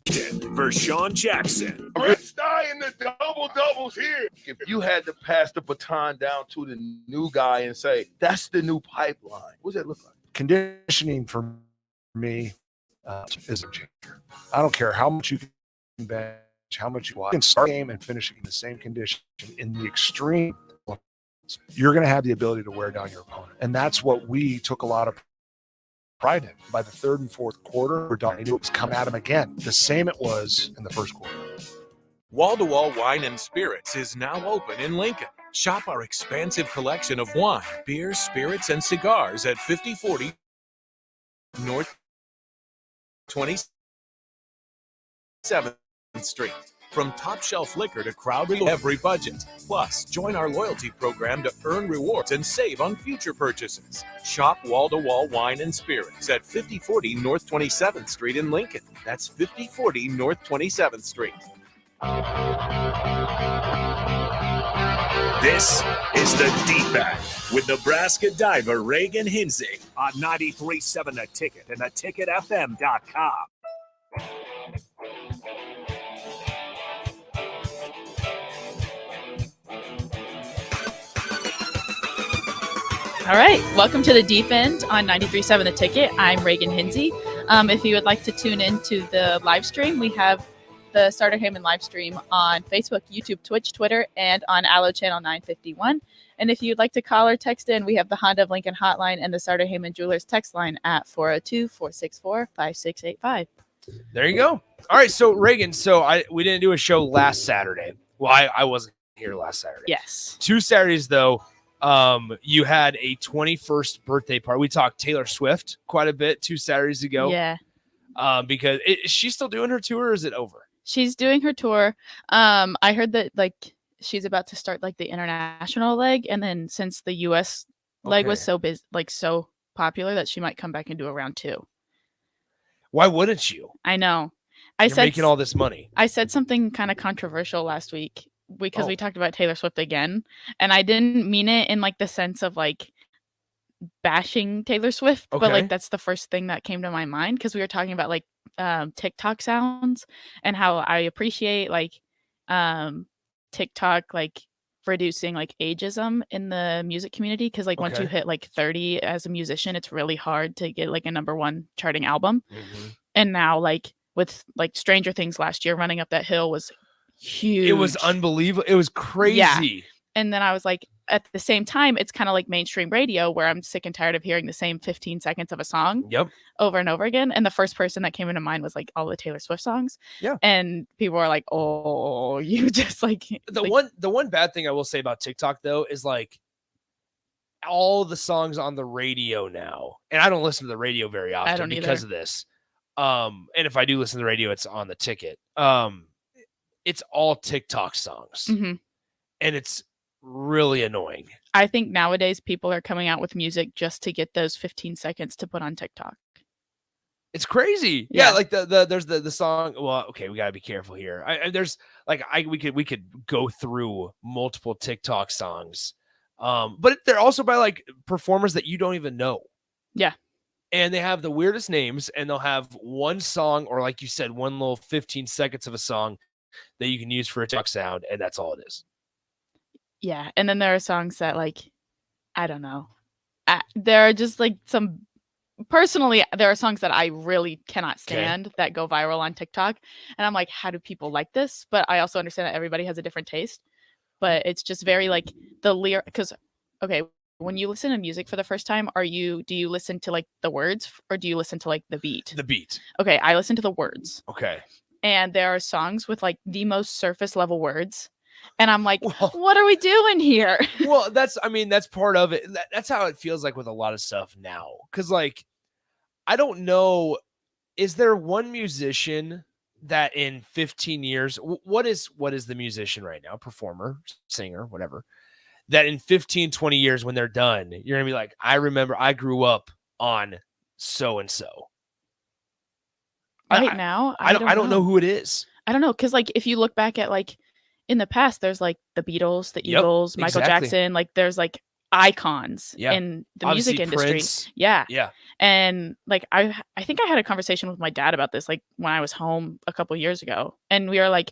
Vershawn Jackson. Rich in the double-doubles here. If you had to pass the baton down to the new guy and say, that's the new pipeline, what does that look like? Conditioning for me is a changer. I don't care how much you can bench, how much you can start a game and finish it in the same condition. In the extreme, you're going to have the ability to wear down your opponent. And that's what we took a lot of pride in. By the third and fourth quarter, we're done. It was come at him again, the same it was in the first quarter. Wall-to-Wall Wine and Spirits is now open in Lincoln. Shop our expansive collection of wine, beer, spirits, and cigars at 5040 North 27th Street. From top shelf liquor to crowd every budget. Plus, join our loyalty program to earn rewards and save on future purchases. Shop Wall-to-Wall Wine and Spirits at 5040 North 27th Street in Lincoln. That's 5040 North 27th Street. This is the Deep End with Nebraska diver Reagan Hinzig on 93.7 The Ticket and theticketfm.com. All right, welcome to the Deep End on 93.7 The Ticket. I'm Reagan Hinzig. If you would like to tune into the live stream, we have the Starter Heyman live stream on Facebook, YouTube, Twitch, Twitter, and on Allo Channel 951. And if you'd like to call or text in, we have the Honda of Lincoln hotline and the Starter Heyman Jewelers text line at 402-464-5685. There you go. All right, so Reagan, we didn't do a show last Saturday. Well, I wasn't here last Saturday. Yes. 2 Saturdays, though. You had a 21st birthday party. We talked Taylor Swift quite a bit 2 Saturdays ago. Yeah. Because is she still doing her tour or is it over? She's doing her tour. I heard that she's about to start the international leg, and then since the US leg was so so popular that she might come back and do a round 2. Why wouldn't you? I know. You're making all this money. I said something kind of controversial last week because we talked about Taylor Swift again, and I didn't mean it in the sense of bashing Taylor Swift, but that's the first thing that came to my mind because we were talking about TikTok sounds and how I appreciate TikTok reducing ageism in the music community because once you hit 30 as a musician, it's really hard to get a number 1 charting album. Mm-hmm. And now with Stranger Things last year, Running Up That Hill was huge. It was unbelievable. It was crazy. Yeah. And then I was at the same time, it's kind of like mainstream radio where I'm sick and tired of hearing the same 15 seconds of a song over and over again. And the first person that came into mind was all the Taylor Swift songs. Yeah. And people were like, oh, you just the one bad thing I will say about TikTok though is all the songs on the radio now. And I don't listen to the radio very often because of this. And if I do listen to the radio, it's on the ticket. It's all TikTok songs. Mm-hmm. And it's really annoying. I think nowadays people are coming out with music just to get those 15 seconds to put on TikTok. It's crazy. Yeah, there's the song. Well, okay, we gotta be careful here. We could go through multiple TikTok songs, but they're also by performers that you don't even know. Yeah, and they have the weirdest names, and they'll have one song or like you said, one little 15 seconds of a song that you can use for a TikTok sound, and that's all it is. Yeah, and then there are songs that I don't know. There are just some. Personally, there are songs that I really cannot stand that go viral on TikTok, and I'm like, how do people like this? But I also understand that everybody has a different taste. But it's just very the lyric because when you listen to music for the first time, do you listen to the words or do you listen to the beat? The beat. Okay, I listen to the words. Okay. And there are songs with the most surface level words. And I'm like, what are we doing here? Well, that's part of it. That's how it feels with a lot of stuff now. Because I don't know, is there one musician that in 15 years, what is the musician right now? Performer, singer, whatever. That in 15, 20 years when they're done, you're going to be I remember I grew up on so-and-so. Now, I don't know who it is. I don't know. Because if you look back at in the past, there's the Beatles, the Eagles, Michael Jackson. There's icons Yeah. in the Obviously, music industry. Prince. Yeah. Yeah. And like I think I had a conversation with my dad about this like when I was home a couple years ago. And we are like,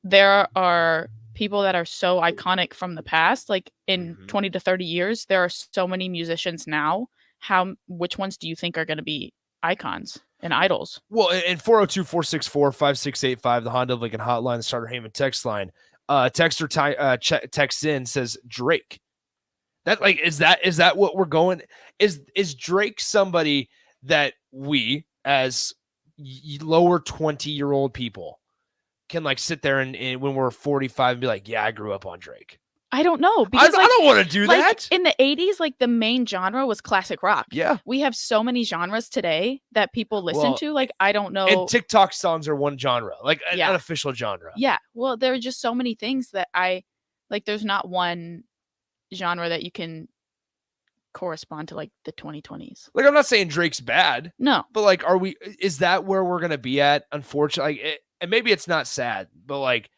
there are people that are so iconic from the past. Like in Mhm. 20 to 30 years, there are so many musicians now. Which ones do you think are going to be icons and idols? Well, and 402-464-5685, the Honda of Lincoln hotline, the Starter Heyman text line. Texter texts in, says Drake. That like is that what we're going? Is Drake somebody that we as lower 20-year-old people can like sit there and when we're 45 and be like, yeah, I grew up on Drake? I don't know I because like, don't want to do like that. in the 80s, like the main genre was classic rock. Yeah. We have so many genres today that people listen Well, to. Like I don't know. And TikTok songs are one genre, like an Yeah. unofficial genre. Yeah. Well, there are just so many things that I like. There's not one genre that you can correspond to like the 2020s. Like I'm not saying Drake's bad, No. but like, is that where we're gonna be at? Unfortunately, like, and maybe it's not sad, but like,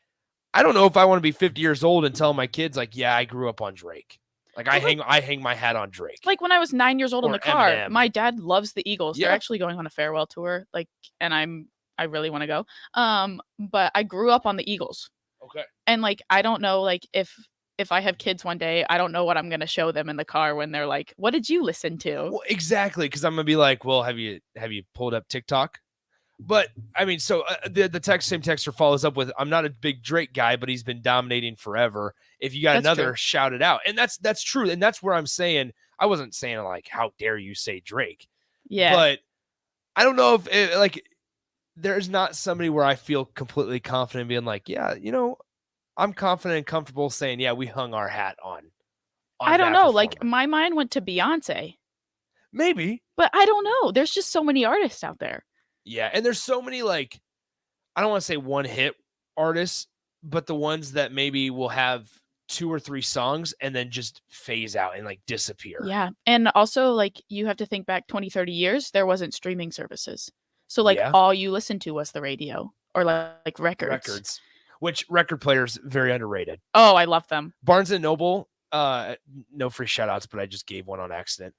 I don't know if I want to be 50 years old and tell my kids like, yeah, I grew up on Drake. Like I hang my hat on Drake. Like when I was 9 years old in Or the car, Eminem. my dad loves the Eagles. Yeah. They're actually going on a farewell tour. Like, and I really want to go. But I grew up on the Eagles. Okay. And like I don't know, like if I have kids one day, I don't know what I'm gonna show them in the car when they're like, "What did you listen to?" Well, exactly, because I'm gonna be like, well, have you pulled up TikTok? But I mean, so the same texter follows up with, I'm not a big Drake guy, but he's been dominating forever. If you got That's another, true. shout it out. And that's true. And that's where I'm saying, I wasn't saying like, how dare you say Drake? Yeah. But I don't know if like there's not somebody where I feel completely confident being like, yeah, I'm confident and comfortable saying, yeah, we hung our hat on I don't that know. Like performer. my mind went to Beyonce, Maybe. but I don't know. There's just so many artists out there. Yeah, and there's so many like, I don't want to say one hit artists, but the ones that maybe will have 2 or 3 songs and then just phase out and like disappear. Yeah. And also like you have to think back 20, 30 years, there wasn't streaming services. So like Yeah. all you listened to was the radio or like records. Which record players very underrated. Oh, I love them. Barnes and Noble, no free shout outs, but I just gave one on accident.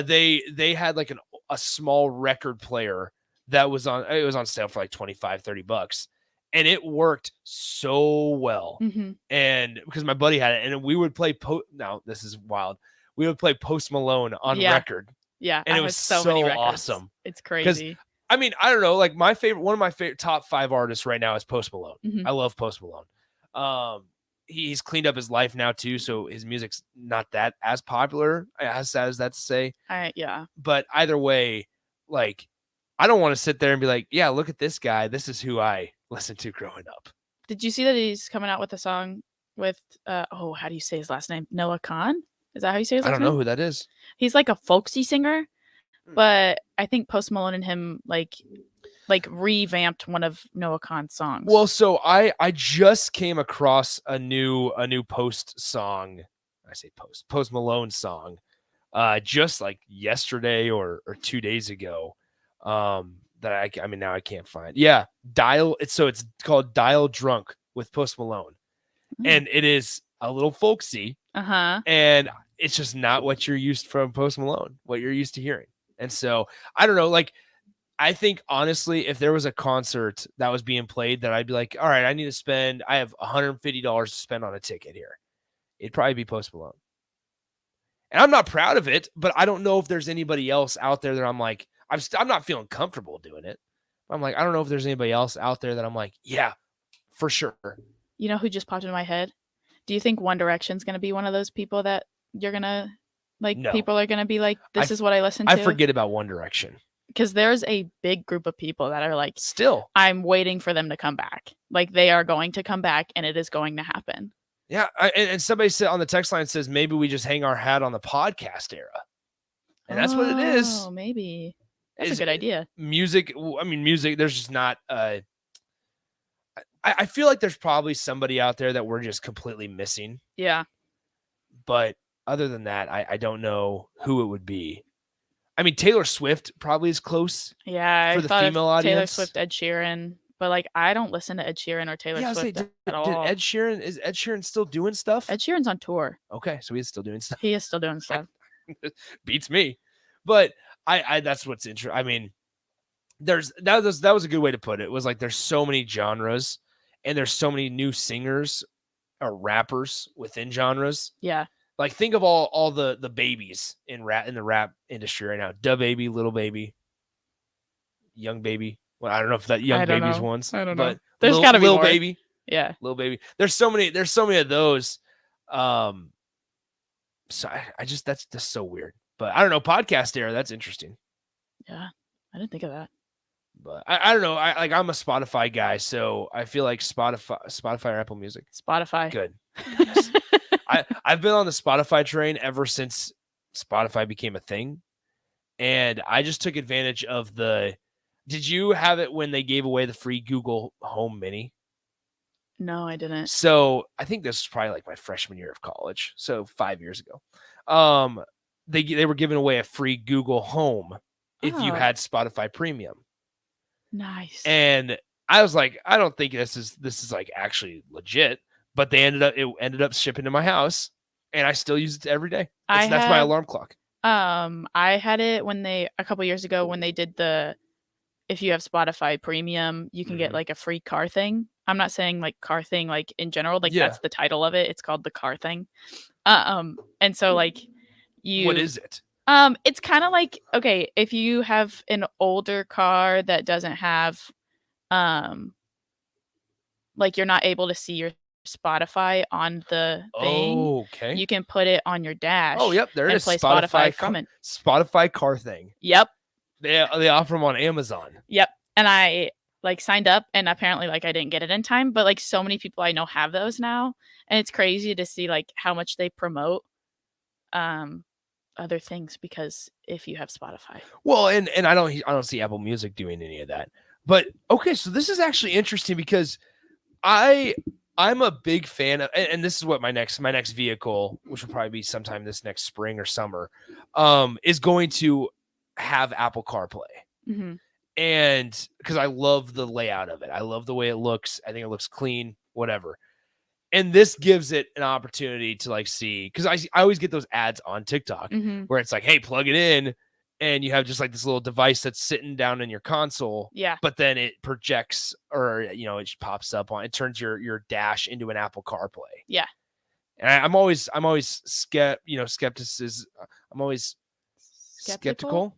They had like a small record player that was on sale for like $25-$30, and it worked so well. Mm-hmm. And because my buddy had it, and we would play now this is wild. We would play Post Malone on Yeah. record. Yeah. And I it had was so many so records. awesome. It's crazy. I mean, I don't know, like one of my favorite top 5 artists right now is Post Malone. Mhm. I love Post Malone. He's cleaned up his life now too, so his music's not that as popular, as sad as that to say. Yeah. But either way, like, I don't want to sit there and be like, yeah, look at this guy. This is who I listened to growing up. Did you see that he's coming out with a song with how do you say his last name? Noah Khan? Is that how you say his last I don't name? know who that is. He's like a folksy singer, but I think Post Malone and him like revamped one of Noah Khan's songs. Well, so I just came across a new Post song. I say Post Malone song, just like yesterday or 2 days ago. That I mean now I can't find. Yeah, it's called Dial Drunk with Post Malone, and it is a little folksy, and it's just not what you're used from Post Malone, what you're used to hearing. And so I don't know, like. I think honestly, if there was a concert that was being played that I'd be like, all right, I have $150 to spend on a ticket here. It'd probably be Post Malone. And I'm not proud of it, but I don't know if there's anybody else out there that I'm like, I'm not feeling comfortable doing it. I'm like, I don't know if there's anybody else out there that I'm like, yeah, for sure. You know who just popped in my head? Do you think One Direction's going to be one of those people that you're going to like, No. people are going to be like, this is what I listen to? I forget about One Direction. Because there's a big group of people that are like, Still. I'm waiting for them to come back. Like they are going to come back and it is going to happen. Yeah. And somebody said on the text line says, maybe we just hang our hat on the podcast era. And that's what it is. Oh, maybe. That's Is a good idea. Music. There's just not, I feel like there's probably somebody out there that we're just completely missing. Yeah. But other than that, I don't know who it would be. I mean, Taylor Swift probably is close. Yeah. For I the thought female of Taylor audience? Swift, Ed Sheeran, but like I don't listen to Ed Sheeran or Taylor Yeah, I was Swift saying, at did all. Ed Sheeran is Ed Sheeran still doing stuff? Ed Sheeran's on tour. Okay, so he's still doing stuff. He is still doing stuff. Beats me. But I that's what's interesting. I mean, that was a good way to put it. It was like there's so many genres and there's so many new singers or rappers within genres. Yeah. Like think of all the babies in the rap industry right now. Da Baby, Little Baby, Young Baby. Well, I don't know if that Young I don't Baby's know. ones. I don't know. But There's gotta be Lil more. Baby. Yeah. Lil Baby. There's so many of those. So I just that's just so weird. But I don't know, podcast era, that's interesting. Yeah. I didn't think of that. But I don't know. I'm a Spotify guy, so I feel like Spotify or Apple Music. Spotify. Good. I've been on the Spotify train ever since Spotify became a thing. And I just took advantage of did you have it when they gave away the free Google Home Mini? No, I didn't. So I think this was probably like my freshman year of college. So 5 years ago. They were giving away a free Google Home if you Oh. had Spotify Premium. Nice. And I was like, I don't think this is like actually legit, but it ended up shipping to my house and I still use it every day. That's my alarm clock. I had it a couple years ago when they did if you have Spotify Premium, you can get like a free car thing. I'm not saying like car thing like in general, like Yeah. that's the title of it. It's called the car thing. And so like What is it? it's kind of like, okay, if you have an older car that doesn't have like you're not able to see your Spotify on the thing, Okay. you can put it on your dash. Oh, yep, there it and is. play Spotify from it. Spotify car thing. Yep. They offer them on Amazon. Yep. And I like signed up and apparently like I didn't get it in time, but like so many people I know have those now. And it's crazy to see like how much they promote other things because if you have Spotify. Well, and I don't see Apple Music doing any of that. But okay, so this is actually interesting because I'm a big fan of, and this is what my next vehicle, which will probably be sometime this next spring or summer, is going to have Apple CarPlay. Mm-hmm. And because I love the layout of it, I love the way it looks. I think it looks clean, whatever. And this gives it an opportunity to like see, because I always get those ads on TikTok where it's like, hey, plug it in, and you have just like this little device that's sitting down in your console. Yeah. But then it projects, or it pops up on. It turns your dash into an Apple CarPlay. Yeah. And I'm always skepticism. I'm always skeptical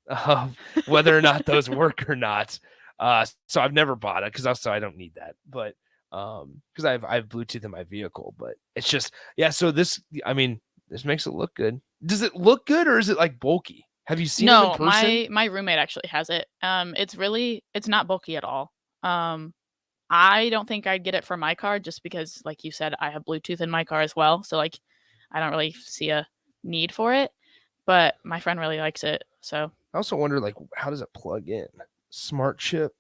of whether or not those work or not. So I've never bought it because also I don't need that, but because I have Bluetooth in my vehicle. But it's just So this makes it look good. Does it look good or is it like bulky? Have you seen it in person? my roommate actually has it. It's not bulky at all. I don't think I'd get it for my car just because, like you said, I have Bluetooth in my car as well. So like, I don't really see a need for it. But my friend really likes it. So I also wonder, like, how does it plug in? Smart chip.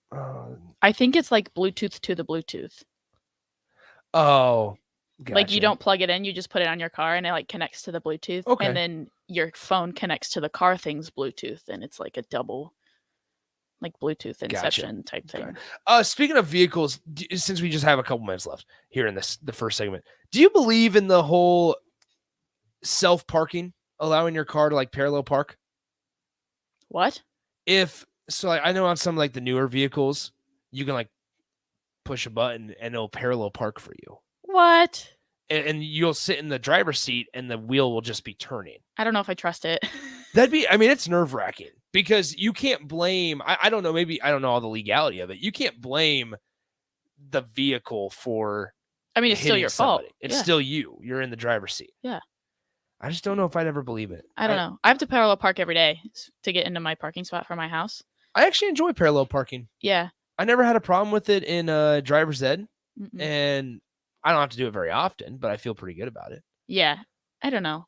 I think it's like Bluetooth to the Bluetooth. Oh, like you gotcha. don't plug it in, you just put it on your car and it like connects to the Bluetooth. Okay. And then your phone connects to the car thing's Bluetooth, and it's like a double, like Bluetooth inception type thing. Speaking of vehicles, since we just have a couple minutes left here in the first segment, do you believe in the whole self-parking, allowing your car to like parallel park? What? I know on some like the newer vehicles, you can like push a button and it'll parallel park for you. What? And you'll sit in the driver's seat and the wheel will just be turning. I don't know if I trust it. It's nerve-wracking because you can't blame, I don't know, maybe I don't know all the legality of it. You can't blame the vehicle for it's still your fault. It's still you. You're in the driver's seat. Yeah. I just don't know if I'd ever believe it. I don't know. I have to parallel park every day to get into my parking spot for my house. I actually enjoy parallel parking. Yeah. I never had a problem with it in driver's ed, Mm-mm. and I don't have to do it very often, but I feel pretty good about it. Yeah. I don't know.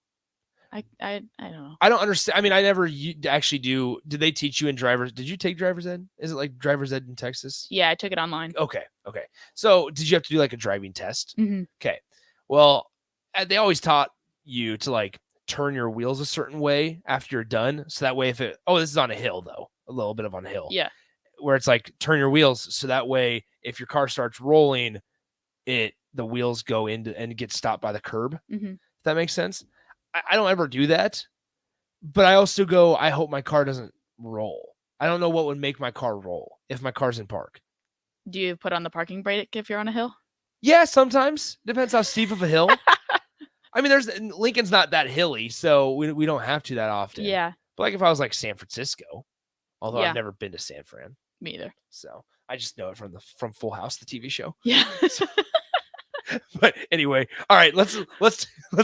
I don't know. I don't understand. I never actually do. Did they teach you in did you take driver's ed? Is it like driver's ed in Texas? Yeah, I took it online. Okay. So did you have to do like a driving test? Mm-hmm. Okay. Well, they always taught you to like turn your wheels a certain way after you're done. So that way this is on a hill though, a little bit of on a hill. Yeah. where it's like turn your wheels so that way if your car starts rolling, the wheels go into and get stopped by the curb. Mhm. If that makes sense. I don't ever do that, but I also go, I hope my car doesn't roll. I don't know what would make my car roll if my car's in park. Do you put on the parking brake if you're on a hill? Yeah, sometimes. Depends how steep of a hill. I mean, Lincoln's not that hilly, so we don't have to that often. Yeah, But like if I was like San Francisco, although Yeah. I've never been to San Fran, me either. so I just know it from Full House, the TV show. Yeah. But anyway, all right, let's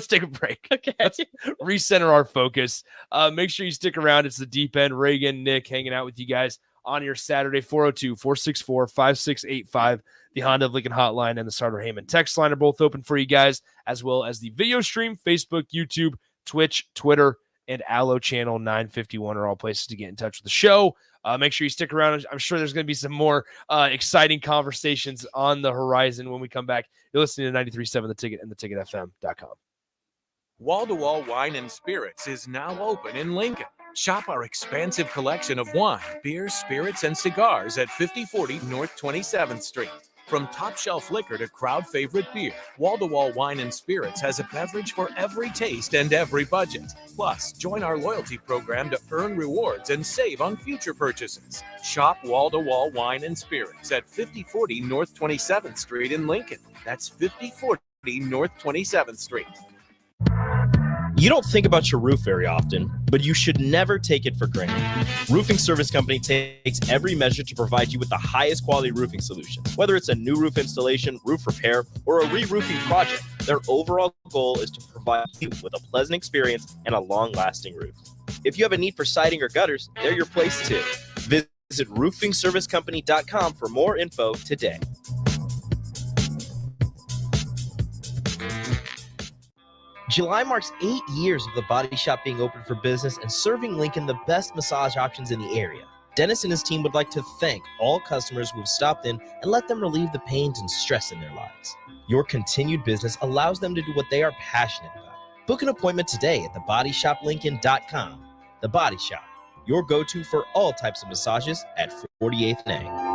take a break. Okay. Let's recenter our focus. Make sure you stick around. It's the Deep End. Reagan, Nick hanging out with you guys on your Saturday. 402-464-5685. The Honda of Lincoln hotline and the Sartor Heyman text line are both open for you guys, as well as the video stream, Facebook, YouTube, Twitch, Twitter, and Allo Channel 951 are all places to get in touch with the show. Make sure you stick around. I'm sure there's going to be some more exciting conversations on the horizon when we come back. You're listening to 93.7 The Ticket and theticketfm.com. Wall-to-Wall Wine and Spirits is now open in Lincoln. Shop our expansive collection of wine, beer, spirits, and cigars at 5040 North 27th Street. From top shelf liquor to crowd favorite beer, Wall-to-Wall Wine and Spirits has a beverage for every taste and every budget. Plus, join our loyalty program to earn rewards and save on future purchases. Shop Wall-to-Wall Wine and Spirits at 5040 North 27th Street in Lincoln. That's 5040 North 27th Street. You don't think about your roof very often, but you should never take it for granted. Roofing Service Company takes every measure to provide you with the highest quality roofing solution. Whether it's a new roof installation, roof repair, or a re-roofing project, their overall goal is to provide you with a pleasant experience and a long-lasting roof. If you have a need for siding or gutters, they're your place too. Visit roofingservicecompany.com for more info today. July marks 8 years of the Body Shop being open for business and serving Lincoln the best massage options in the area. Dennis and his team would like to thank all customers who have stopped in and let them relieve the pains and stress in their lives. Your continued business allows them to do what they are passionate about. Book an appointment today at thebodyshoplincoln.com. The Body Shop, your go-to for all types of massages at 48th and A.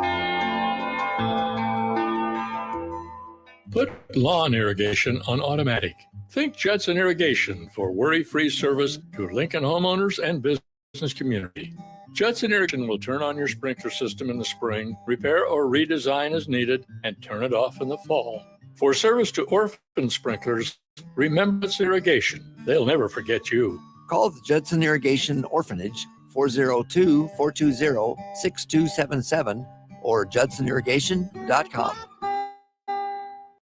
Put lawn irrigation on automatic. Think Judson Irrigation for worry-free service to Lincoln homeowners and business community. Judson Irrigation will turn on your sprinkler system in the spring, repair or redesign as needed, and turn it off in the fall. For service to orphan sprinklers, remember it's irrigation. They'll never forget you. Call the Judson Irrigation Orphanage 402-420-6277 or judsonirrigation.com.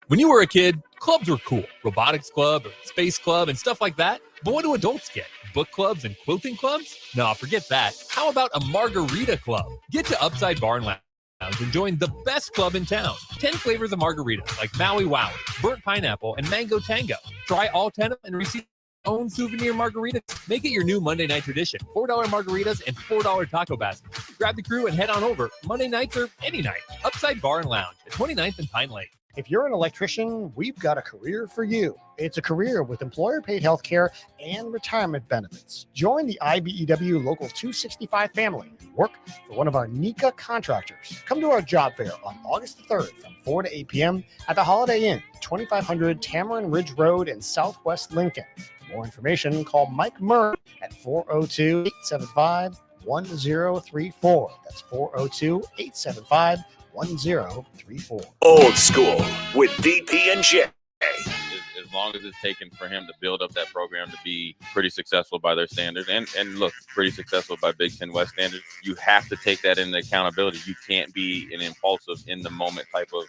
When you were a kid, clubs were cool. Robotics club or space club and stuff like that. But what do adults get? Book clubs and quilting clubs? No, forget that. How about a margarita club? Get to Upside Bar and Lounge and join the best club in town. 10 flavors of margaritas like Maui Wowie, burnt pineapple, and mango tango. Try all 10 of them and receive your own souvenir margarita. Make it your new Monday night tradition. $4 margaritas and $4 taco baskets. Grab the crew and head on over Monday nights or any night. Upside Bar and Lounge at 29th and Pine Lake. If you're an electrician, we've got a career for you. It's a career with employer-paid health care and retirement benefits. Join the IBEW Local 265 family and work for one of our NECA contractors. Come to our job fair on August the 3rd from 4 to 8 p.m. at the Holiday Inn, 2500 Tamarind Ridge Road in Southwest Lincoln. For more information, call Mike Murray at 402-875-1034. That's 402-875-1034. 1034. Old School with DP and J. As long as it's taken for him to build up that program to be pretty successful by their standards and look, pretty successful by Big Ten West standards, you have to take that into accountability. You can't be an impulsive, in the moment type of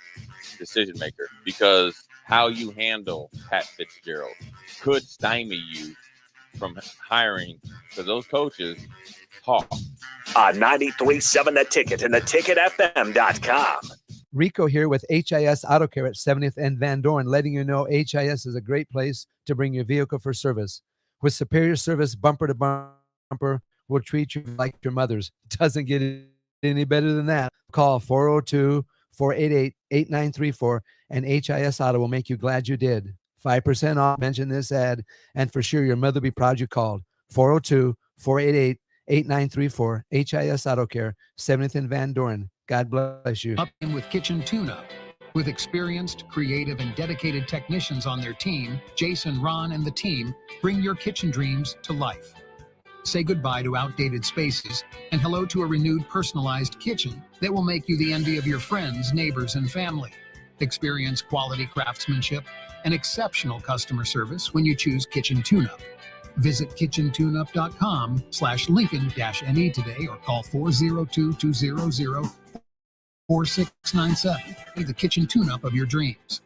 decision maker, because how you handle Pat Fitzgerald could stymie you from hiring, because those coaches talk. On 93.7 The Ticket and theticketfm.com. Rico here with HIS Auto Care at 70th and Van Dorn, letting you know HIS is a great place to bring your vehicle for service. With superior service, bumper to bumper, we'll treat you like your mother's. Doesn't get any better than that. Call 402-488-8934 and HIS Auto will make you glad you did. 5% off. Mention this ad, and for sure your mother will be proud you called. 402-488-8934. 8934. HIS Auto Care, 70th and Van Doren. God bless you. Up in with Kitchen Tune-Up. With experienced, creative, and dedicated technicians on their team, Jason, Ron, and the team bring your kitchen dreams to life. Say goodbye to outdated spaces and hello to a renewed, personalized kitchen that will make you the envy of your friends, neighbors, and family. Experience quality craftsmanship and exceptional customer service when you choose Kitchen Tune-Up. Visit kitchentuneup.com/Lincoln-NE today or call 402-200-4697. Be the kitchen tune-up of your dreams.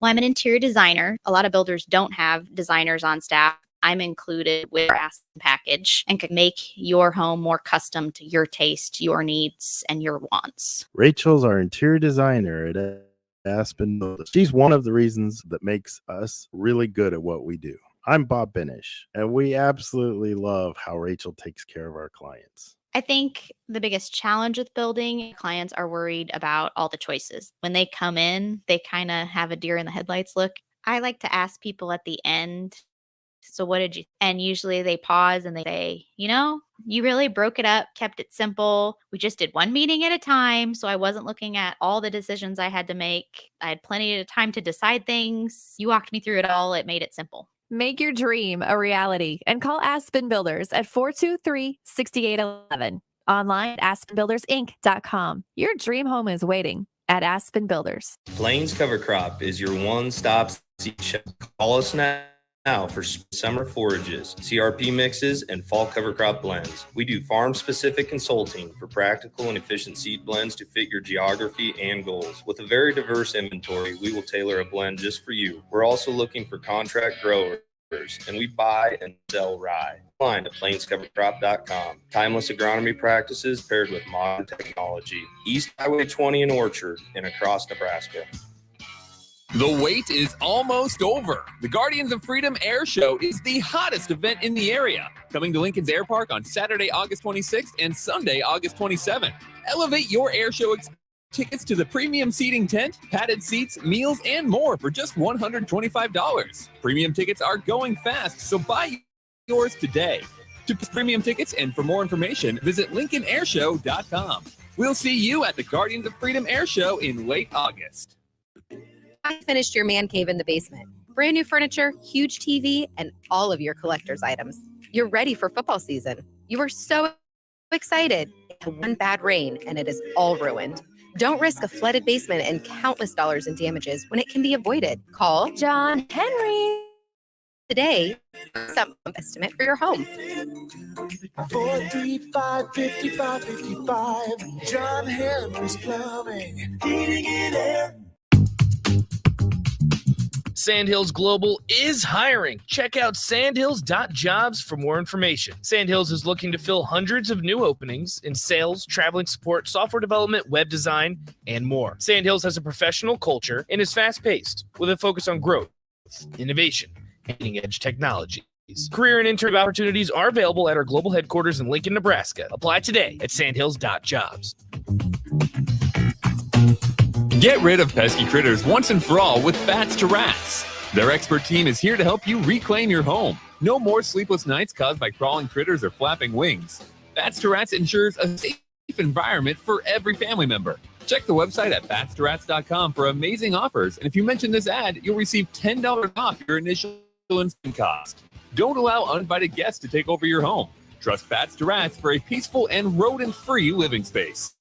Well, I'm an interior designer. A lot of builders don't have designers on staff. I'm included with our Aspen package and can make your home more custom to your taste, your needs, and your wants. Rachel's our interior designer at Aspen Builders. She's one of the reasons that makes us really good at what we do. I'm Bob Benish, and we absolutely love how Rachel takes care of our clients. I think the biggest challenge with building, clients are worried about all the choices. When they come in, they kind of have a deer in the headlights look. I like to ask people at the end, so what did you? And usually they pause and they say, you really broke it up, kept it simple. We just did one meeting at a time. So I wasn't looking at all the decisions I had to make. I had plenty of time to decide things. You walked me through it all. It made it simple. Make your dream a reality and call Aspen Builders at 423-6811. Online at aspenbuildersinc.com. Your dream home is waiting at Aspen Builders. Blaine's Cover Crop is your one-stop seed shop. Call us now for summer forages, CRP mixes, and fall cover crop blends. We do farm-specific consulting for practical and efficient seed blends to fit your geography and goals. With a very diverse inventory, we will tailor a blend just for you. We're also looking for contract growers, and we buy and sell rye. Find at plainscovercrop.com. Timeless agronomy practices paired with modern technology. East Highway 20 in Orchard and across Nebraska. The wait is almost over. The Guardians of Freedom Air Show is the hottest event in the area. Coming to Lincoln's Air Park on Saturday, August 26th and Sunday, August 27th. Elevate your air show experience. Tickets to the premium seating tent, padded seats, meals, and more for just $125. Premium tickets are going fast, so buy yours today. To premium tickets and for more information, visit LincolnAirShow.com. We'll see you at the Guardians of Freedom Air Show in late August. I finished your man cave in the basement. Brand new furniture, huge TV, and all of your collector's items. You're ready for football season. You were so excited. One bad rain, and it is all ruined. Don't risk a flooded basement and countless dollars in damages when it can be avoided. Call John Henry today. Some estimate for your home. 435-5555. John Henry's Plumbing. Heating and air. Sandhills Global is hiring. Check out sandhills.jobs for more information. Sandhills is looking to fill hundreds of new openings in sales, traveling support, software development, web design, and more. Sandhills has a professional culture and is fast-paced with a focus on growth, innovation, and cutting-edge technologies. Career and internship opportunities are available at our global headquarters in Lincoln, Nebraska. Apply today at sandhills.jobs. Get rid of pesky critters once and for all with Bats to Rats. Their expert team is here to help you reclaim your home. No more sleepless nights caused by crawling critters or flapping wings. Bats to Rats ensures a safe environment for every family member. Check the website at batstoRats.com for amazing offers. And if you mention this ad, you'll receive $10 off your initial installation cost. Don't allow uninvited guests to take over your home. Trust Bats to Rats for a peaceful and rodent-free living space.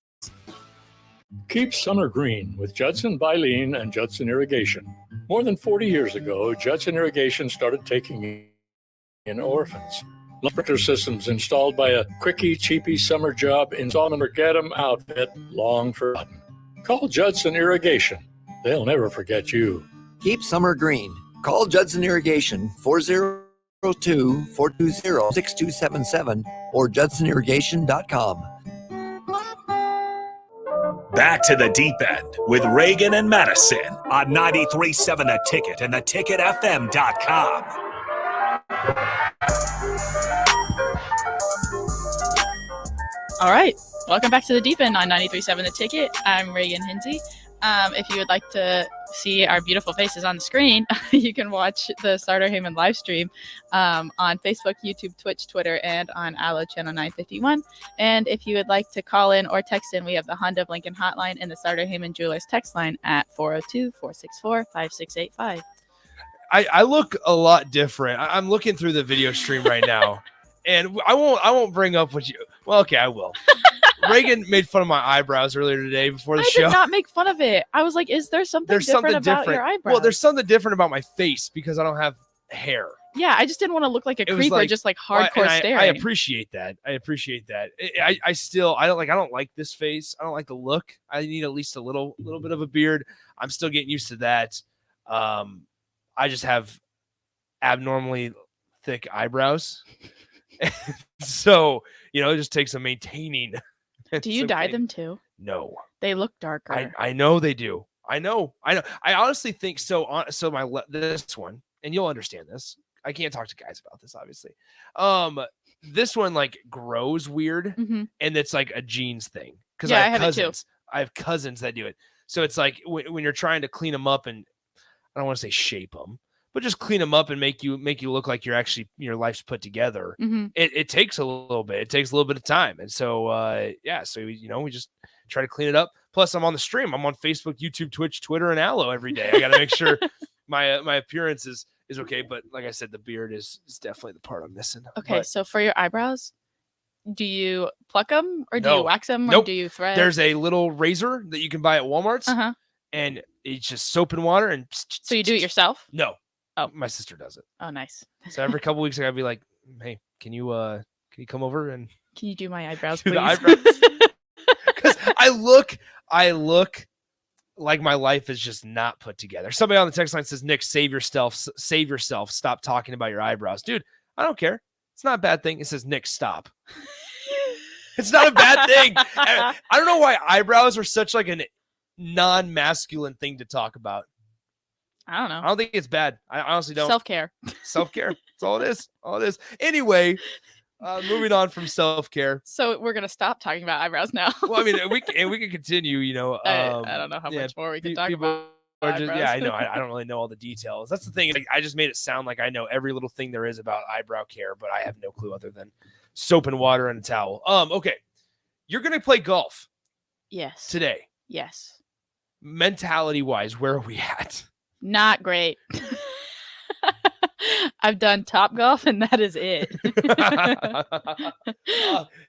Keep summer green with Judson Baleen and Judson Irrigation. More than 40 years ago, Judson Irrigation started taking in orphans. Sprinkler systems installed by a quickie, cheapy summer job install and forget 'em outfit long forgotten. Call Judson Irrigation. They'll never forget you. Keep summer green. Call Judson Irrigation 402-420-6277 or judsonirrigation.com. Back to the deep end with Reagan and Madison on 93.7 The Ticket and theticketfm.com. All right. Welcome back to the Deep End on 93.7 The Ticket. I'm Reagan Hinsey. If you would like to see our beautiful faces on the screen, you can watch the Starter Heyman live stream on Facebook, YouTube, Twitch, Twitter, and on Allo Channel 951. And if you would like to call in or text in, we have the Honda of Lincoln hotline and the Starter Heyman Jewelers text line at 402-464-5685. I look a lot different. I'm looking through the video stream right now, and I won't bring up what you. Well, okay, I will. Reagan made fun of my eyebrows earlier today before the I show. did not make fun of it. I was like, is there something different about your eyebrows? Well, there's something different about my face because I don't have hair. Yeah, I just didn't want to look like a It was creeper, just like hardcore staring. I appreciate that. I don't like this face. I don't like the look. I need at least a little bit of a beard. I'm still getting used to that. I just have abnormally thick eyebrows. So, it just takes some maintaining. Do you dye them too? No. They look darker. I know they do. I know. I honestly think so. So this one, and you'll understand this. I can't talk to guys about this, obviously. This one like grows weird, and it's like a genes thing. Because I have cousins. I have cousins that do it. So it's like when you're trying to clean them up, and I don't want to say shape them, but just clean them up and make you look like your life's put together. It takes a little bit. It takes a little bit of time. And so, we just try to clean it up. Plus I'm on the stream. I'm on Facebook, YouTube, Twitch, Twitter, and Allo every day. I got to make sure my appearance is okay. But like I said, the beard is definitely the part I'm missing. Okay. So for your eyebrows, do you pluck them or do No. you wax them or Nope. do you thread? There's a little razor that you can buy at Walmart's, and it's just soap and water. And so you do it yourself? No. Oh, my sister does it. Oh, nice. So every couple weeks I gotta be like, hey, can you come over and Can you do my eyebrows, do please? the eyebrows? Because I look like my life is just not put together. Somebody on the text line says, Nick, save yourself. Stop talking about your eyebrows. Dude, I don't care. It's not a bad thing. It says, Nick, stop. It's not a bad thing. I don't know why eyebrows are such like a non-masculine thing to talk about. I don't know. I don't think it's bad. I honestly don't. Self-care. Self-care. That's all it is. All it is. Anyway, moving on from self-care. So we're gonna stop talking about eyebrows now. Well, I mean, we can continue. I don't know how much more we can talk about. I know. I don't really know all the details. That's the thing. Like, I just made it sound like I know every little thing there is about eyebrow care, but I have no clue other than soap and water and a towel. Okay, you're gonna play golf. Yes. Today. Yes. Mentality-wise, where are we at? Not great. I've done Top Golf and that is it.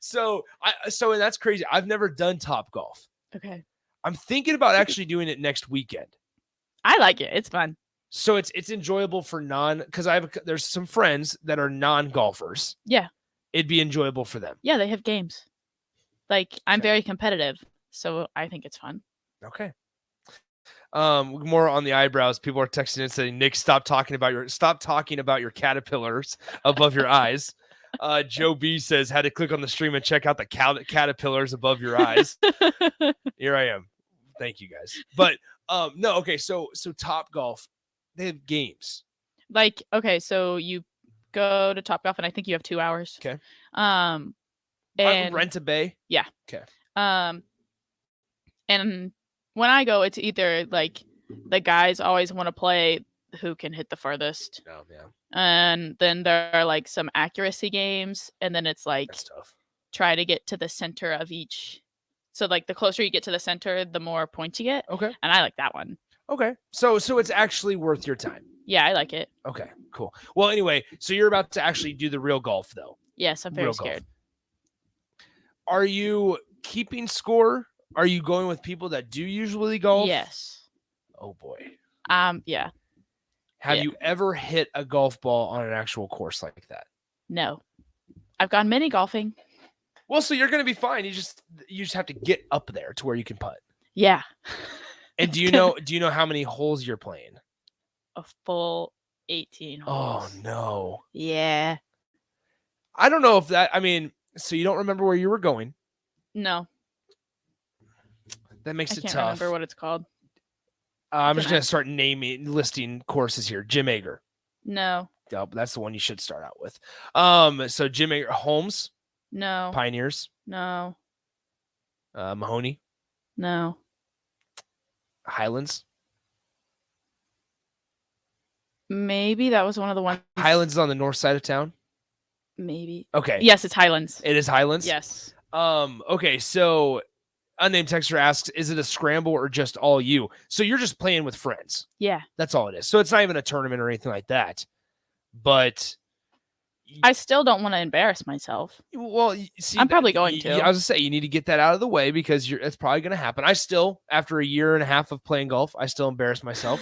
So that's crazy. I've never done Top Golf. Okay. I'm thinking about actually doing it next weekend. I like it. It's fun. So it's enjoyable for because there's some friends that are non-golfers. Yeah. It'd be enjoyable for them. Yeah, they have games. Like I'm very competitive, so I think it's fun. Okay. More on the eyebrows. People are texting and saying, Nick, stop talking about your caterpillars above your eyes. Joe B says, had to click on the stream and check out the caterpillars above your eyes. Here I am. Thank you guys. But no, okay. So Top Golf, they have games. Like, okay, so you go to Top Golf and I think you have 2 hours. Okay. And rent a bay. Yeah. Okay. And when I go, it's either like the guys always want to play who can hit the furthest. Oh, yeah. And then there are like some accuracy games, and then it's like That's tough. Try to get to the center of each. So like the closer you get to the center, the more points you get. Okay. And I like that one. Okay. So it's actually worth your time. Yeah, I like it. Okay, cool. Well, anyway, so you're about to actually do the real golf, though. Yes, I'm very Real scared. golf. Are you keeping score? Are you going with people that do usually golf? Yes. Oh boy. Yeah. Have you ever hit a golf ball on an actual course like that? No. I've gone mini golfing. Well, so you're going to be fine. You just have to get up there to where you can putt. Yeah. And do you know how many holes you're playing? A full 18 holes. Oh no. Yeah. I don't know if that, so you don't remember where you were going. No. That makes I it can't tough. remember what it's called. I'm just going to start listing courses here. Jim Ager. No. Oh, that's the one you should start out with. So Jim Ager, Holmes. No. Pioneers. No. Mahoney. No. Highlands. Maybe that was one of the ones. Highlands is on the north side of town. Maybe. Okay. Yes, it's Highlands. It is Highlands. Yes. Okay. So, unnamed texter asks, "Is it a scramble or just all you?" So you're just playing with friends. Yeah. That's all it is. So it's not even a tournament or anything like that. But I still don't want to embarrass myself. well, see, I'm probably going to. I was gonna say you need to get that out of the way because it's probably going to happen. I still, after a year and a half of playing golf, I still embarrass myself.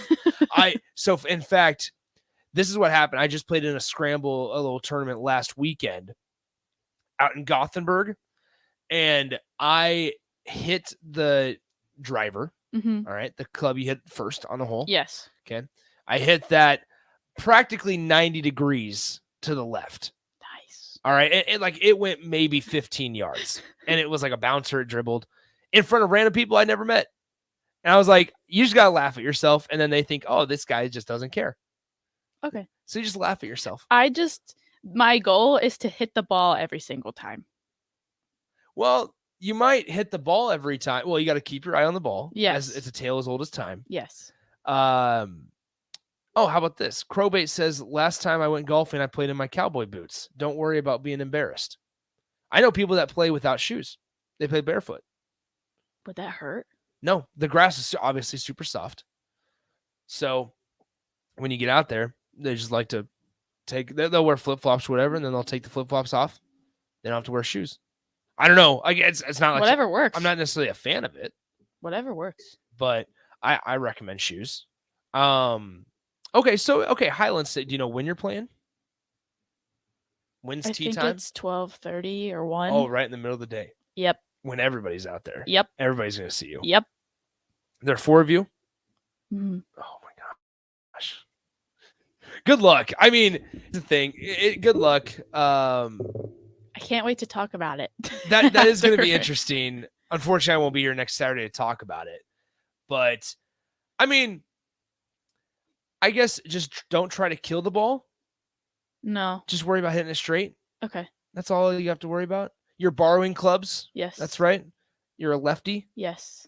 In fact, this is what happened. I just played in a little tournament last weekend out in Gothenburg, and I hit the driver. Mhm. All right, the club you hit first on the hole. Yes. Okay, I hit that practically 90 degrees to the left. Nice. All right. It went maybe 15 yards and it was like a bouncer. It dribbled in front of random people I never met. And I was like, you just got to laugh at yourself. And then they think, oh, this guy just doesn't care. Okay. So you just laugh at yourself. My goal is to hit the ball every single time. Well, you might hit the ball every time. Well, you got to keep your eye on the ball. Yes. As it's a tale as old as time. Yes. Oh, how about this? Crowbait says, last time I went golfing, I played in my cowboy boots. Don't worry about being embarrassed. I know people that play without shoes. They play barefoot. Would that hurt? No, the grass is obviously super soft. So when you get out there, they just like to they'll wear flip-flops or whatever, and then they'll take the flip-flops off. They don't have to wear shoes. I don't know. It's not like Whatever works. I'm not necessarily a fan of it. Whatever works. But I recommend shoes. Okay, Highlands, do you know when you're playing? When's I tea think time? it's 12:30 or 1. Oh, right in the middle of the day. Yep. When everybody's out there. Yep. Everybody's going to see you. Yep. There are 4 of you? Mhm. Oh, my gosh. Good luck. I mean, the thing, good luck. I can't wait to talk about it. That is going to be After. interesting. Unfortunately, I won't be here next Saturday to talk about it. But, I mean, I guess just don't try to kill the ball. No. Just worry about hitting it straight. Okay. That's all you have to worry about. You're borrowing clubs. Yes. That's right. You're a lefty. Yes.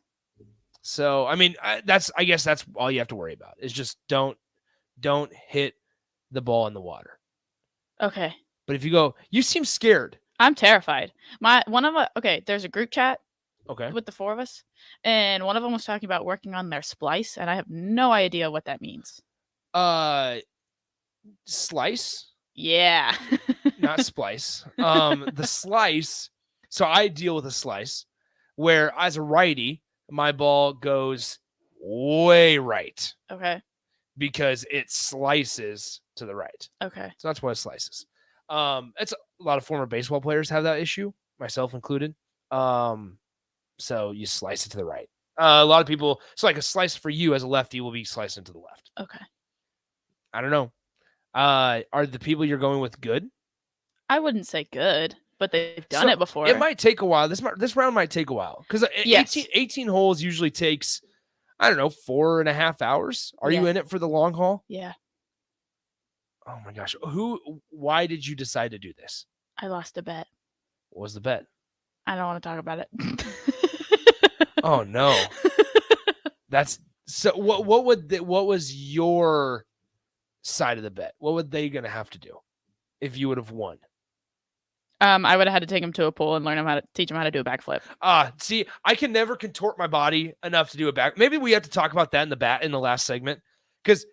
So, I mean, I guess that's all you have to worry about is just don't hit the ball in the water. Okay. But if you seem scared. I'm terrified. There's a group chat. Okay. With the 4 of us, and one of them was talking about working on their splice, and I have no idea what that means. Slice? Yeah. Not splice. The slice. So I deal with a slice where as a righty, my ball goes way right. Okay. Because it slices to the right. Okay. So that's what it slices. It's a lot of former baseball players have that issue, myself included. So you slice it to the right. A lot of people, so like a slice for you as a lefty will be slicing to the left. Okay. I don't know. Are the people you're going with good? I wouldn't say good, but they've done it before. It might take a while. This round might take a while because Yes. 18 holes usually takes, I don't know, 4.5 hours. Are you Yeah. in it for the long haul? Yeah. Oh my gosh. Why did you decide to do this? I lost a bet. What was the bet? I don't want to talk about it. Oh no. That's so what was your side of the bet? What were they going to have to do if you would have won? I would have had to take him to a pool and teach him how to do a backflip. See, I can never contort my body enough to do a back. Maybe we have to talk about that in the last segment because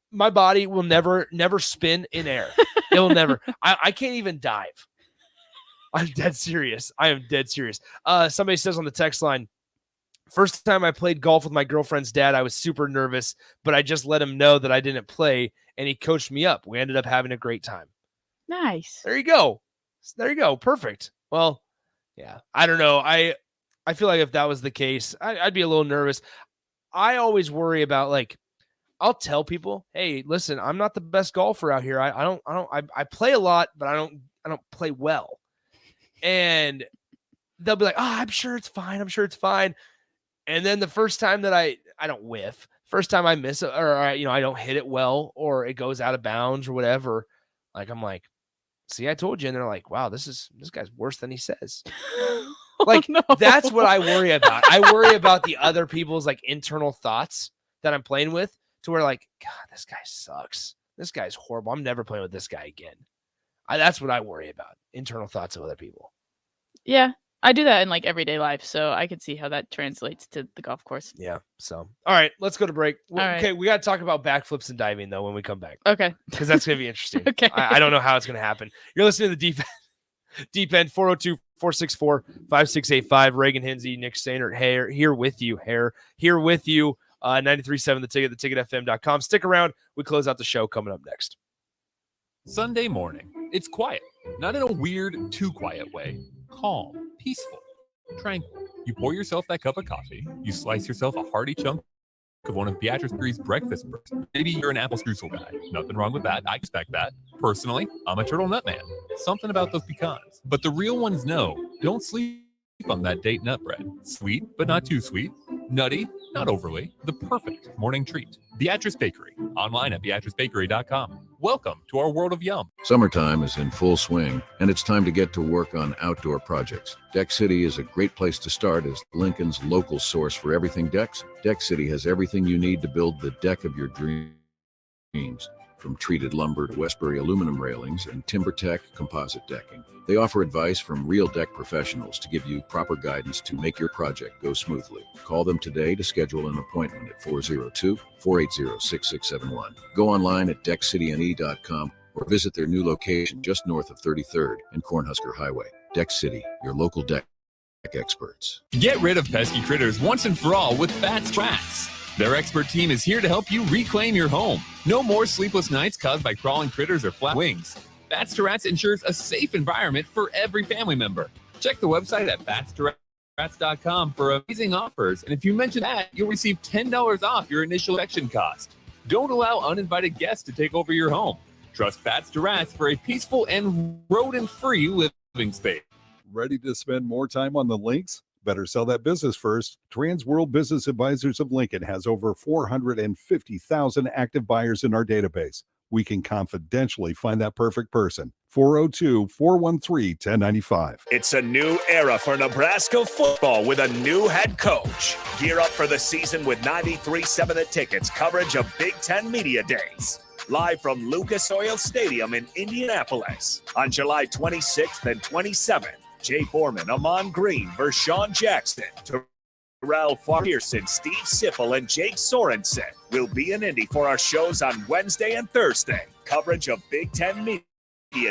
my body will never spin in air. It will never. I can't even dive. I'm dead serious. I am dead serious. Somebody says on the text line, first time I played golf with my girlfriend's dad, I was super nervous, but I just let him know that I didn't play, and he coached me up. We ended up having a great time. Nice. There you go. Perfect. Well, yeah. I don't know. I feel like if that was the case, I'd be a little nervous. I always worry about I'll tell people, hey, listen, I'm not the best golfer out here. I play a lot, but I don't play well. And they'll be like, oh, I'm sure it's fine. And then the first time that I don't whiff, first time I miss it, or I don't hit it well, or it goes out of bounds or whatever, I'm like, see, I told you. And they're like, wow, this guy's worse than he says. That's what I worry about. I worry about the other people's internal thoughts that I'm playing with, to where God, this guy sucks. this guy's horrible. I'm never playing with this guy again. That's what I worry about. Internal thoughts of other people. Yeah, I do that in like everyday life, so I could see how that translates to the golf course. Yeah. So, all right, let's go to break. All right. Okay, we got to talk about backflips and diving though when we come back. Okay. Because that's going to be interesting. Okay. I don't know how it's going to happen. You're listening to the Deep End 402-464-5685. Reagan Hinsey, Nick Stainer, here with you. Here with you. 93.7 The Ticket, theticketfm.com. Stick around. We close out the show coming up next. Sunday morning. It's quiet, not in a weird, too quiet way. Calm, peaceful, tranquil. You pour yourself that cup of coffee. You slice yourself a hearty chunk of one of Beatrice Berry's breakfast burgers. Maybe you're an apple streusel guy. Nothing wrong with that. I expect that. Personally, I'm a turtle nut man. Something about those pecans. But the real ones know. Don't sleep on that date nut bread. Sweet, but not too sweet. Nutty, not overly. The perfect morning treat. Beatrice Bakery. Online at beatricebakery.com. Welcome to our world of yum. Summertime is in full swing, and it's time to get to work on outdoor projects. Deck City is a great place to start as Lincoln's local source for everything decks. Deck City has everything you need to build the deck of your dreams. From treated lumber to Westbury aluminum railings and TimberTech composite decking. They offer advice from real deck professionals to give you proper guidance to make your project go smoothly. Call them today to schedule an appointment at 402-480-6671. Go online at deckcityne.com or visit their new location just north of 33rd and Cornhusker Highway. Deck City, your local deck experts. Get rid of pesky critters once and for all with Bats Tracks. Their expert team is here to help you reclaim your home. No more sleepless nights caused by crawling critters or flat wings. Bats to Rats ensures a safe environment for every family member. Check the website at batstoRats.com for amazing offers. And if you mention that, you'll receive $10 off your initial action cost. Don't allow uninvited guests to take over your home. Trust Bats to Rats for a peaceful and rodent-free living space. Ready to spend more time on the links? Better sell that business first. Transworld Business Advisors of Lincoln has over 450,000 active buyers in our database. We can confidentially find that perfect person. 402-413-1095. It's a new era for Nebraska football with a new head coach. Gear up for the season with 93.7 The Ticket's coverage of Big Ten Media Days. Live from Lucas Oil Stadium in Indianapolis on July 26th and 27th. Jay Foreman, Amon Green, Vershawn Jackson, Terrell Pearson, Steve Sipple, and Jake Sorensen will be in Indy for our shows on Wednesday and Thursday. Coverage of Big Ten Media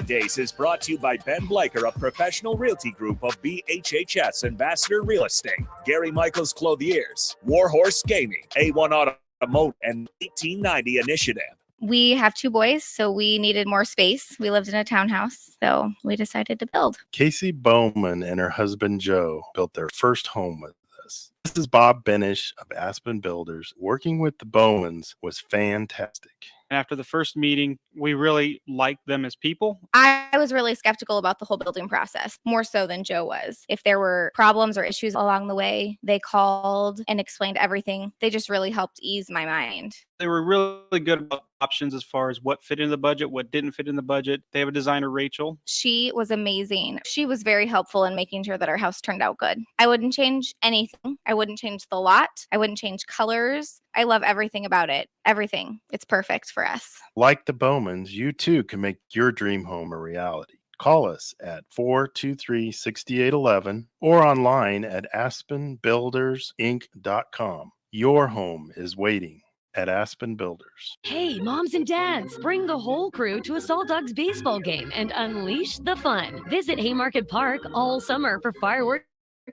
Days is brought to you by Ben Bleicher, a professional realty group of BHHS Ambassador Real Estate, Gary Michaels Clothiers, Warhorse Gaming, A1 Automotive, and 1890 Initiative. We have two boys, so we needed more space. We lived in a townhouse, so we decided to build. Casey Bowman and her husband Joe built their first home with us. This is Bob Benish of Aspen Builders. Working with the Bowmans was fantastic. After the first meeting, we really liked them as people. I was really skeptical about the whole building process, more so than Joe was. If there were problems or issues along the way, they called and explained everything. They just really helped ease my mind. They were really good about options as far as what fit in the budget, what didn't fit in the budget. They have a designer, Rachel. She was amazing. She was very helpful in making sure that our house turned out good. I wouldn't change anything. I wouldn't change the lot. I wouldn't change colors. I love everything about it. Everything. It's perfect for us. Like the Bowmans, you too can make your dream home a reality. Call us at 423-6811 or online at aspenbuildersinc.com. Your home is waiting at Aspen Builders. Hey, moms and dads, bring the whole crew to a Salt Dogs baseball game and unleash the fun. Visit Haymarket Park all summer for fireworks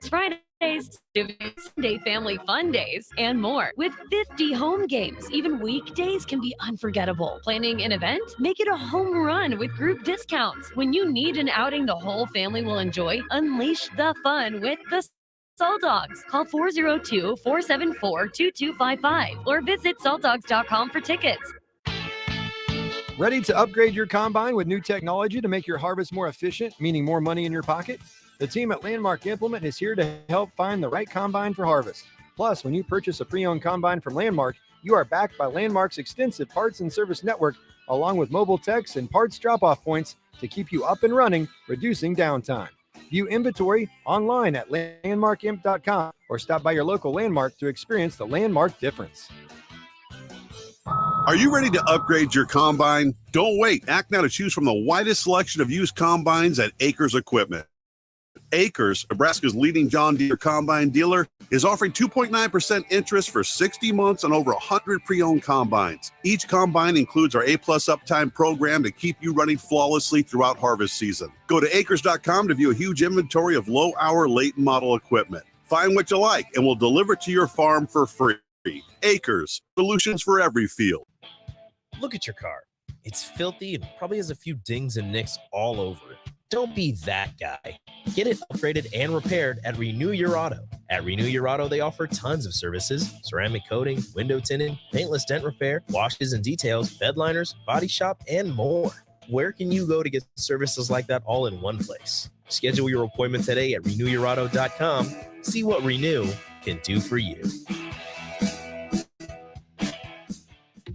Fridays, Sunday family fun days, and more. With 50 home games, even weekdays can be unforgettable. Planning an event? Make it a home run with group discounts. When you need an outing the whole family will enjoy, unleash the fun with the Salt Dogs. Call 402-474-2255 or visit saltdogs.com for tickets. Ready to upgrade your combine with new technology to make your harvest more efficient, meaning more money in your pocket? The team at Landmark Implement is here to help find the right combine for harvest. Plus, when you purchase a pre-owned combine from Landmark, you are backed by Landmark's extensive parts and service network, along with mobile techs and parts drop-off points to keep you up and running, reducing downtime. View inventory online at landmarkimp.com or stop by your local Landmark to experience the Landmark difference. Are you ready to upgrade your combine? Don't wait. Act now to choose from the widest selection of used combines at Acres Equipment. Acres, Nebraska's leading John Deere combine dealer, is offering 2.9% interest for 60 months on over 100 pre-owned combines. Each combine includes our A-plus uptime program to keep you running flawlessly throughout harvest season. Go to acres.com to view a huge inventory of low-hour, late-model equipment. Find what you like, and we'll deliver it to your farm for free. Acres, solutions for every field. Look at your car. It's filthy and probably has a few dings and nicks all over it. Don't be that guy. Get it upgraded and repaired at Renew Your Auto. At Renew Your Auto, they offer tons of services: ceramic coating, window tinting, paintless dent repair, washes and details, bed liners, body shop, and more. Where can you go to get services like that all in one place? Schedule your appointment today at renewyourauto.com. See what Renew can do for you.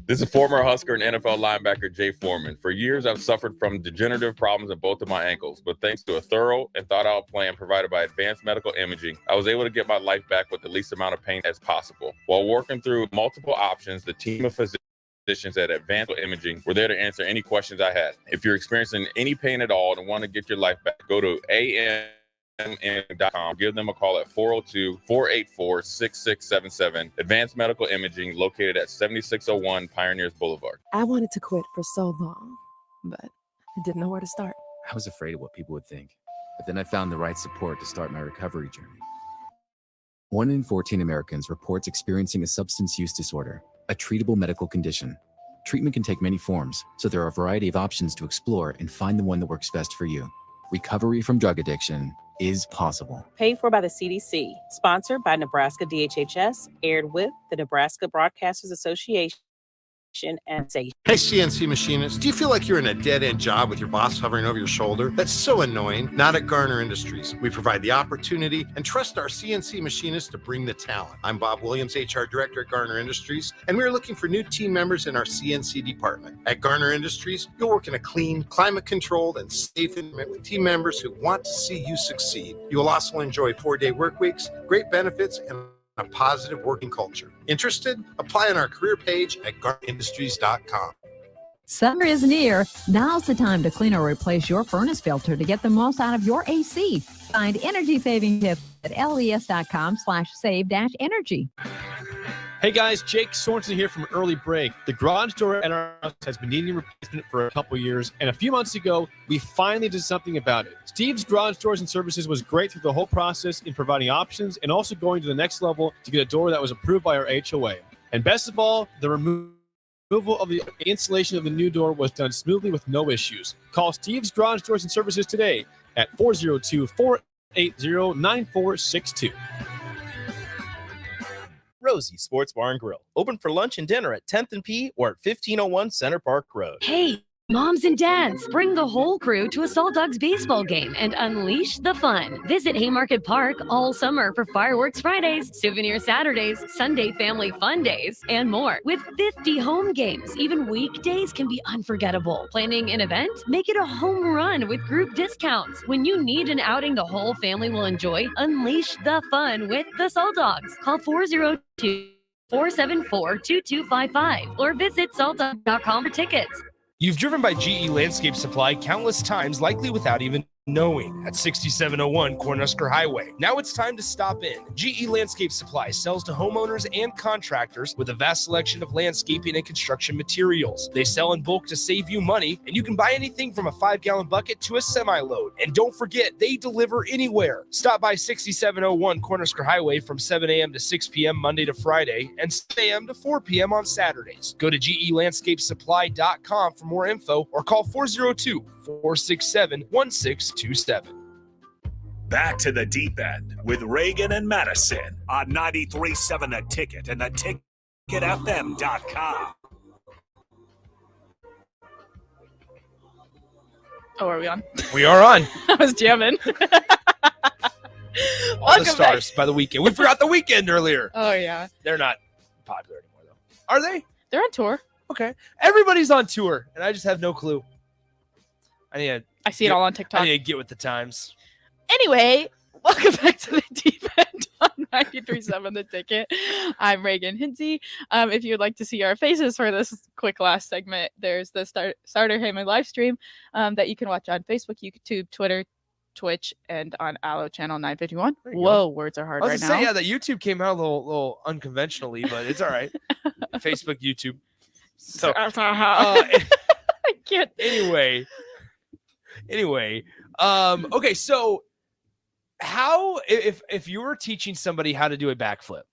This is former Husker and NFL linebacker Jay Foreman. For years, I've suffered from degenerative problems in both of my ankles, but thanks to a thorough and thought-out plan provided by Advanced Medical Imaging, I was able to get my life back with the least amount of pain as possible. While working through multiple options, the team of physicians at Advanced Medical Imaging were there to answer any questions I had. If you're experiencing any pain at all and want to get your life back, go to AMM.com. Give them a call at 402-484-6677. Advanced Medical Imaging, located at 7601 Pioneers Boulevard. I wanted to quit for so long, but I didn't know where to start. I was afraid of what people would think, but then I found the right support to start my recovery journey. 1 in 14 Americans reports experiencing a substance use disorder, a treatable medical condition. Treatment can take many forms, so there are a variety of options to explore and find the one that works best for you. Recovery from drug addiction is possible. Paid for by the CDC, sponsored by Nebraska DHHS, aired with the Nebraska Broadcasters Association and station. Hey, CNC machinists, do you feel like you're in a dead-end job with your boss hovering over your shoulder? That's so annoying. Not at Garner Industries. We provide the opportunity and trust our CNC machinists to bring the talent. I'm Bob Williams, HR Director at Garner Industries, and we're looking for new team members in our CNC department. At Garner Industries, you'll work in a clean, climate-controlled, and safe environment with team members who want to see you succeed. You will also enjoy 4-day work weeks, great benefits, and a positive working culture. Interested? Apply on our career page at garnerindustries.com. Summer is near. Now's the time to clean or replace your furnace filter to get the most out of your AC. Find energy-saving tips at les.com/save-energy. Hey guys, Jake Sorensen here from Early Break. The garage door at our house has been needing replacement for a couple years, and a few months ago, we finally did something about it. Steve's Garage Doors and Services was great through the whole process in providing options and also going to the next level to get a door that was approved by our HOA. And best of all, the removal of the installation of the new door was done smoothly with no issues. Call Steve's Garage Doors and Services today at 402-480-9462. Rosie Sports Bar and Grill, open for lunch and dinner at 10th and P or at 1501 Center Park Road. Hey, moms and dads, bring the whole crew to a Salt Dogs baseball game and unleash the fun. Visit Haymarket Park all summer for fireworks Fridays, souvenir Saturdays, Sunday family fun days, and more. With 50 home games, even weekdays can be unforgettable. Planning an event? Make it a home run with group discounts. When you need an outing the whole family will enjoy, unleash the fun with the Salt Dogs. Call 402-474-2255 or visit saltdogs.com for tickets. You've driven by GE Landscape Supply countless times, likely without even knowing, at 6701 Cornhusker Highway. Now it's time to stop in. GE Landscape Supply sells to homeowners and contractors with a vast selection of landscaping and construction materials. They sell in bulk to save you money, and you can buy anything from a 5-gallon bucket to a semi-load. And don't forget, they deliver anywhere. Stop by 6701 Cornhusker Highway from 7 a.m. to 6 p.m. Monday to Friday and 6 a.m. to 4 p.m. on Saturdays. Go to GELandscapeSupply.com for more info or call 402-467-1627. Back to the deep end with Reagan and Madison on 93.7 The Ticket and theticketfm.com. Oh, are we on? We are on. I was jamming. All the Stars by The Weeknd. We forgot The Weeknd earlier. Oh, yeah. They're not popular anymore, though. Are they? They're on tour. Okay. Everybody's on tour, and I just have no clue. I see it all on TikTok. I need to get with the times. Anyway, welcome back to the deep end on 93.7 93.7 The Ticket. I'm Reagan Hinsey. If you'd like to see our faces for this quick last segment, there's the Starter Heyman live stream that you can watch on Facebook, YouTube, Twitter, Twitch, and on Allo Channel 951. Whoa, words are hard I was right gonna say, now. yeah, that YouTube came out a little unconventionally, but it's all right. Facebook, YouTube. So, I can't. Anyway, okay, so how if you were teaching somebody how to do a backflip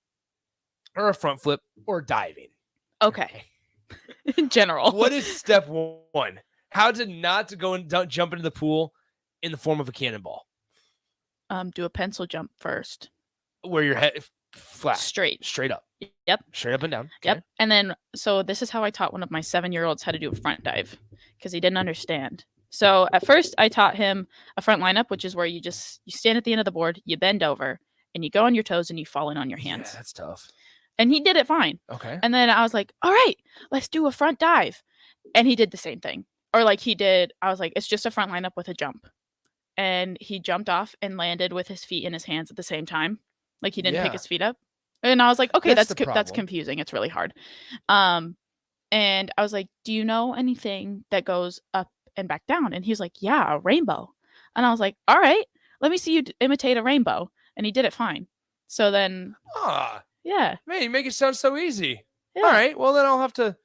or a front flip or diving, Okay. In general, what is step one? How to not to go and jump into the pool in the form of a cannonball, do a pencil jump first. where your head flat, Straight. straight up, Yep. straight up and down. Yep. Okay. And then, so this is how I taught one of my 7-year-olds how to do a front dive because he didn't understand. So at first, I taught him a front lineup, which is where you stand at the end of the board, you bend over, and you go on your toes and you fall in on your hands. Yeah, that's tough. And he did it fine. Okay. And then I was like, all right, let's do a front dive. And he did the same thing. Or like I was like, it's just a front lineup with a jump. And he jumped off and landed with his feet in his hands at the same time. Like he didn't pick Yeah. his feet up. And I was like, okay, That's that's the that's problem. confusing. It's really hard. And I was like, do you know anything that goes up and back down? And he was like, yeah, a rainbow. And I was like, all right, let me see you imitate a rainbow. And he did it fine. So then, yeah. Man, you make it sound so easy. Yeah. All right. Well, then I'll have to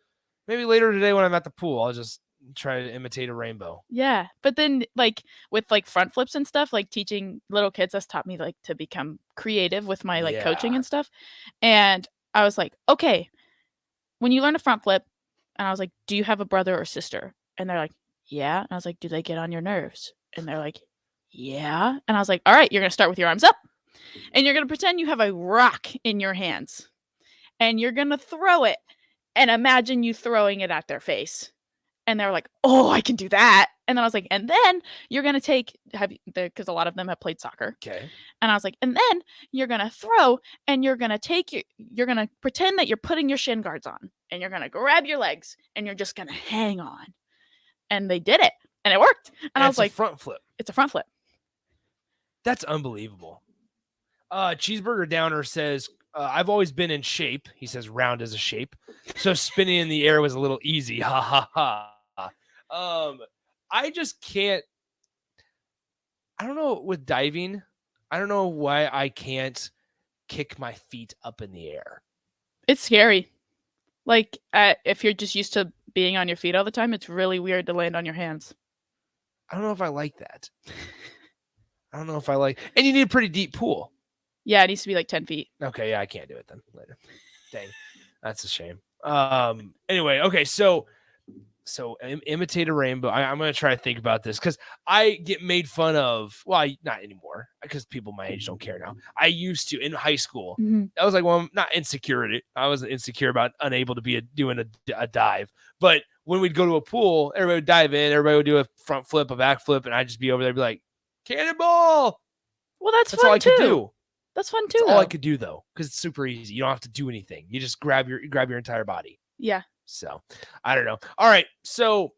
maybe later today when I'm at the pool, I'll just try to imitate a rainbow. Yeah. But then like with like front flips and stuff, like teaching little kids, that's taught me like to become creative with my like coaching Yeah. and stuff. And I was like, okay, when you learn a front flip, and I was like, do you have a brother or sister? And they're like, yeah. And I was like, do they get on your nerves? And they're like, yeah. And I was like, all right, you're going to start with your arms up and you're going to pretend you have a rock in your hands and you're going to throw it and imagine you throwing it at their face. And they're like, oh, I can do that. And then I was like, and then you're going to take, because a lot of them have played soccer. Okay. And I was like, and then you're going to throw and you're going to you're going to pretend that you're putting your shin guards on and you're going to grab your legs and you're just going to hang on. And they did it and it worked. And I was like, front flip. It's a front flip. That's unbelievable. Cheeseburger Downer says, I've always been in shape. He says round as a shape. So spinning in the air was a little easy. Ha ha ha. I just can't. I don't know with diving. I don't know why I can't kick my feet up in the air. It's scary. Like if you're just used to being on your feet all the time, it's really weird to land on your hands. I don't know if I like that. I don't know if I like. And you need a pretty deep pool. Yeah, it needs to be like 10 feet. Okay, yeah, I can't do it then later. Dang, that's a shame. Anyway, okay, so imitate a rainbow. I'm gonna try to think about this because I get made fun of. Well, not anymore because people my age don't care now. I used to in high school. I was like, well, not insecurity. I wasn't insecure about unable to doing a dive. But when we'd go to a pool, everybody would dive in. Everybody would do a front flip, a back flip, and I'd just be over there, be like, cannonball. Well, that's all fun I could too. do. That's fun too. That's all I though. could do though, because it's super easy. You don't have to do anything. You just grab your entire body. Yeah. So I don't know. All right. So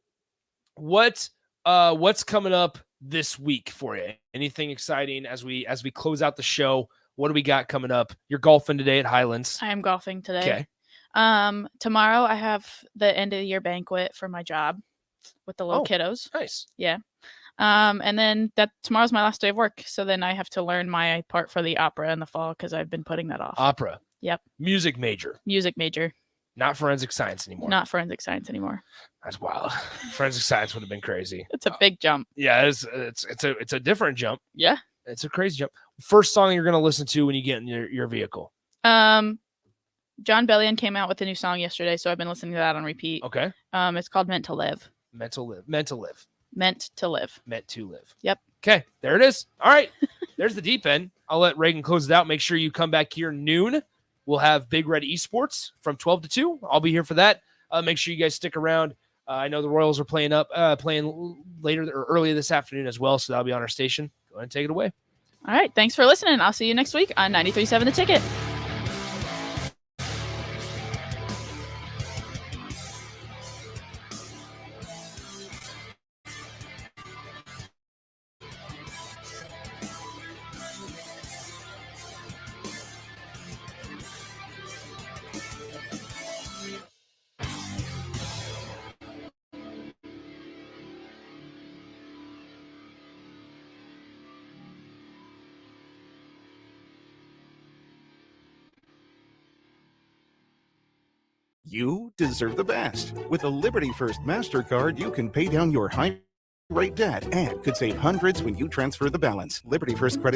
what's coming up this week for you? Anything exciting as we close out the show? What do we got coming up? You're golfing today at Highlands. I am golfing today. Okay. Tomorrow I have the end of the year banquet for my job with the little Oh, kiddos. Nice. Yeah. And then tomorrow's my last day of work. So then I have to learn my part for the opera in the fall because I've been putting that off. Opera. Yep. Music major. Music major. Not forensic science anymore. Not forensic science anymore. That's wild. Forensic science would have been crazy. It's a big jump. Yeah, it's a different jump. Yeah. It's a crazy jump. First song you're gonna listen to when you get in your vehicle. John Bellion came out with a new song yesterday, so I've been listening to that on repeat. Okay. It's called Meant to Live. Meant to live. Meant to live. Meant to live. Yep. Okay, there it is. All right. There's the deep end. I'll let Reagan close it out. Make sure you come back here noon. We'll have Big Red Esports from 12 to 2. I'll be here for that. Make sure you guys stick around. I know the Royals are playing later or early this afternoon as well, so that'll be on our station. Go ahead and take it away. All right. Thanks for listening. I'll see you next week on 93.7 The Ticket. You deserve the best. With a Liberty First MasterCard, you can pay down your high rate debt and could save hundreds when you transfer the balance. Liberty First credit